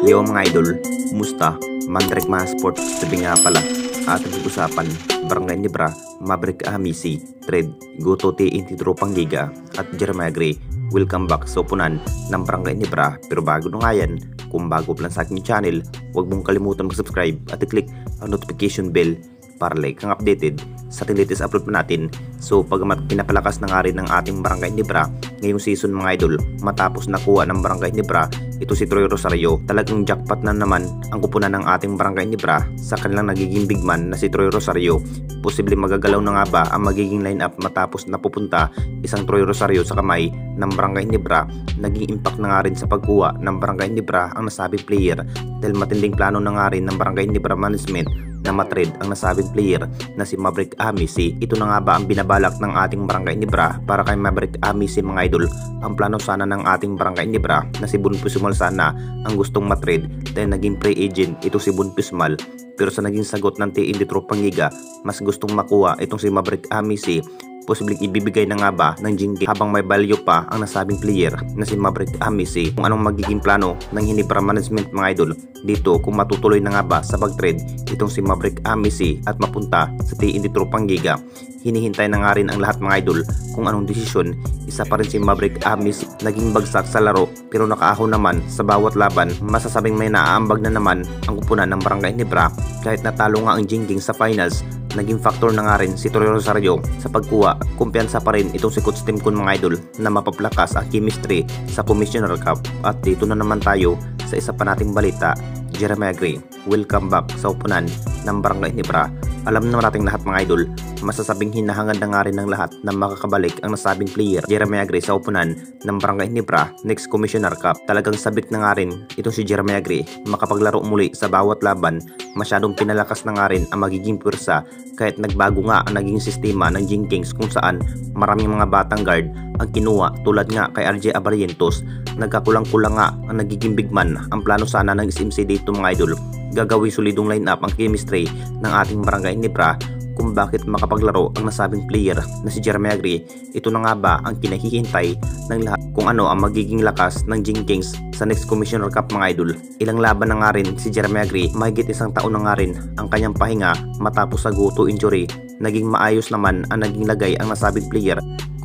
Yo mga idol, kumusta? Mandrek mga sports, sabi nga pala, ating pag-usapan, Barangay Nebra, Maverick Amisi, Trade, Goto T. Tropang Liga, at Jeremiah Gray. Welcome back sa upunan ng Barangay Nebra. Pero bago na nga yan, kung bago pa lang sa aking channel, huwag mong kalimutan mag-subscribe at i-click ang notification bell para like kang updated sa latest upload pa natin. So pagamat pinapalakas na nga rin ng ating Barangay Nebra ngayong season mga idol, matapos nakuha ng Barangay Nebra ito si Troy Rosario, talagang jackpot na naman ang kupunan ng ating Barangay Nebra sa kanilang nagiging big man na si Troy Rosario. Posible magagalaw na nga ba ang magiging lineup matapos napupunta isang Troy Rosario sa kamay ng Barangay Nebra? Naging impact na nga rin sa pagkuha ng Barangay Nebra ang nasabing player dahil matinding plano na nga rin ng Barangay Nebra management na matrade ang nasabing player na si Maverick Amisi. Ito na nga ba ang binabalak ng ating Barangay Nebra para kay Maverick Amisi mga idol? Ang plano sana ng ating Barangay Nebra na si Bonpismal sana ang gustong matrade dahil naging free agent ito si Bonpismal. Pero sa naging sagot ng T. Tropang Liga, mas gustong makuha itong si Maverick Amisi. Posibleng ibibigay na nga ba ng Jinky habang may value pa ang nasabing player na si Maverick Amisi. Kung anong magiging plano ng Ginebra management mga idol dito, kung matutuloy na nga ba sa pag-trade itong si Maverick Amisi at mapunta sa T. Tropang Liga. Hinihintay na nga rin ang lahat mga idol kung anong desisyon. Isa pa rin si Maverick Amisi, naging bagsak sa laro pero nakaahon naman sa bawat laban. Masasabing may naaambag na naman ang kupunan ng Barangay Nebra kahit natalo nga ang Jinky sa finals. Naging factor na nga rin si Troy Rosario sa pagkuha. Kumpiyansa pa rin itong si Coach Tim Kun mga idol na mapaplakas ang chemistry sa Commissioner Cup. At dito na naman tayo sa isa pa nating balita, Jeremiah Gray. Welcome back sa upunan ng Barangay Nebra. Alam naman nating lahat mga idol, masasabing hinahangad na nga rin ng lahat na makakabalik ang nasabing player Jeremiah Gray sa upunan ng Barangay Nebra next Commissioner Cup. Talagang sabik na nga rin itong si Jeremiah Gray makapaglaro muli sa bawat laban. Masyadong pinalakas na nga rin ang magiging pwersa kahit nagbago nga ang naging sistema ng Jinky kung saan maraming mga batang guard ang kinuha tulad nga kay RJ Abarientos. Nagkakulang-kulang nga ang nagiging big man. Ang plano sana ng SMC dito mga idol, gagawin solidong lineup ang chemistry ng ating Barangay Nebra kung bakit makapaglaro ang nasabing player na si Jeremiah Gray. Ito na nga ba ang kinahihintay ng lahat kung ano ang magiging lakas ng Jinky sa next Commissioner Cup mga idol. Ilang laban na nga rin si Jeremiah Gray, mahigit isang taon na nga rin ang kanyang pahinga matapos sa Goto injury. Naging maayos naman ang naging lagay ang nasabing player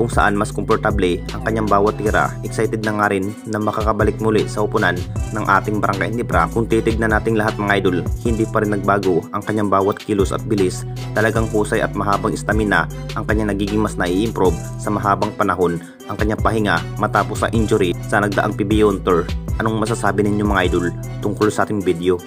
kung saan mas komportable ang kanyang bawat tira. Excited na nga rin na makakabalik muli sa upunan ng ating Barangay Nebra. Kung titignan nating lahat mga idol, hindi pa rin nagbago ang kanyang bawat kilos at bilis. Talagang husay at mahabang stamina ang kanyang nagiging mas nai-improve sa mahabang panahon ang kanyang pahinga matapos sa injury sa nagdaang PBA Tour. Anong masasabi ninyo mga idol tungkol sa ating video?